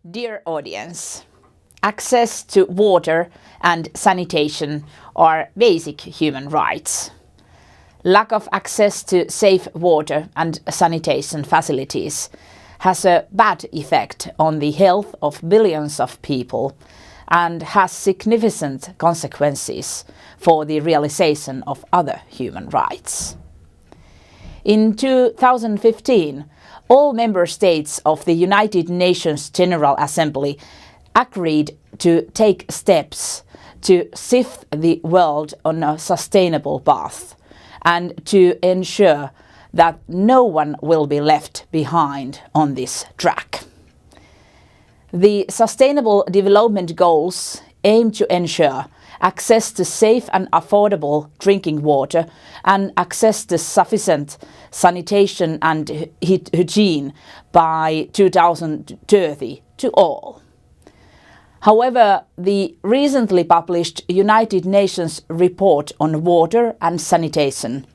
Dear audience, access to water and sanitation are basic human rights. Lack of access to safe water and sanitation facilities has a bad effect on the health of billions of people and has significant consequences for the realization of other human rights. In 2015, all member states of the United Nations General Assembly agreed to take steps to shift the world on a sustainable path and to ensure that no one will be left behind on this track. The Sustainable Development Goals aim to ensure access to safe and affordable drinking water and access to sufficient sanitation and hygiene by 2030 to all. However, the recently published United Nations report on water and sanitation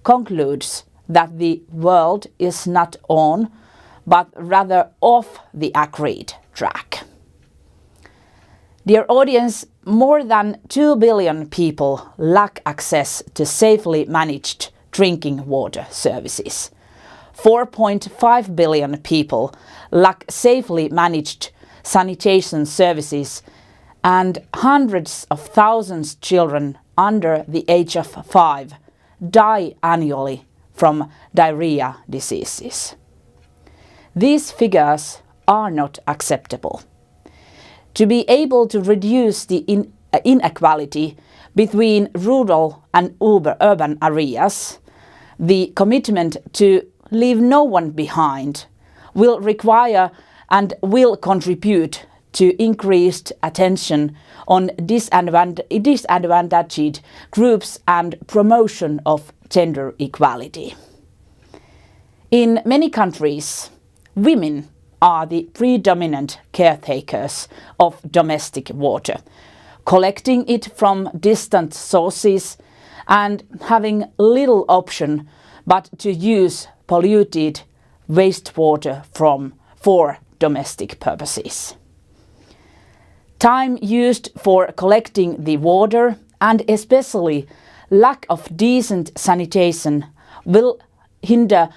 concludes that the world is not on, but rather off the agreed track. Dear audience, more than 2 billion people lack access to safely managed drinking water services. 4.5 billion people lack safely managed sanitation services, and hundreds of thousands of children under the age of 5 die annually from diarrhea diseases. These figures are not acceptable. To be able to reduce the inequality between rural and urban areas, the commitment to leave no one behind will require and will contribute to increased attention on disadvantaged groups and promotion of gender equality. In many countries, women are the predominant caretakers of domestic water, collecting it from distant sources and having little option but to use polluted wastewater for domestic purposes. Time used for collecting the water and especially lack of decent sanitation will hinder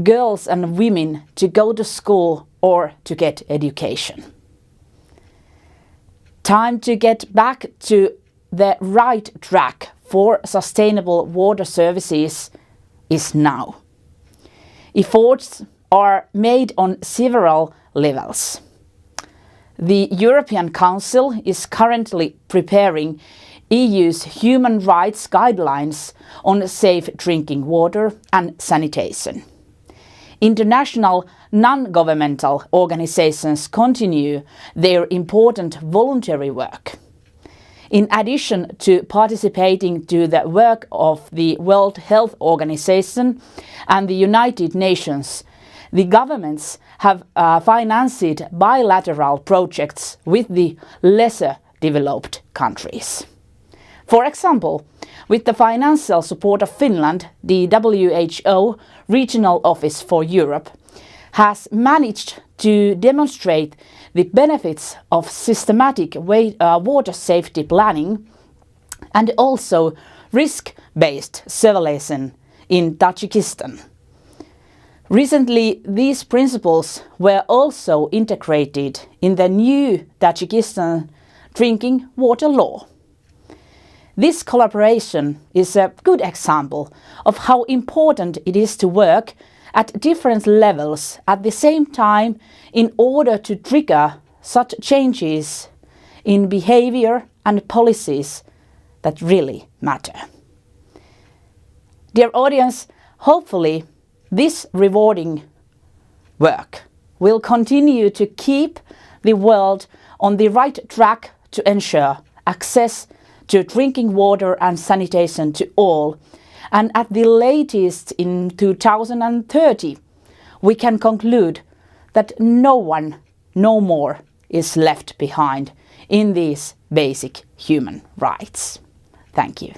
girls and women to go to school or to get education. Time to get back to the right track for sustainable water services is now. Efforts are made on several levels. The European Council is currently preparing EU's human rights guidelines on safe drinking water and sanitation. International non-governmental organizations continue their important voluntary work. In addition to participating to the work of the World Health Organization and the United Nations, the governments have financed bilateral projects with the lesser developed countries. For example, with the financial support of Finland, the WHO Regional Office for Europe has managed to demonstrate the benefits of systematic water safety planning and also risk-based surveillance in Tajikistan. Recently, these principles were also integrated in the new Tajikistan drinking water law. This collaboration is a good example of how important it is to work at different levels at the same time in order to trigger such changes in behavior and policies that really matter. Dear audience, hopefully this rewarding work will continue to keep the world on the right track to ensure access to drinking water and sanitation to all, and at the latest in 2030, we can conclude that no one, no more, is left behind in these basic human rights. Thank you.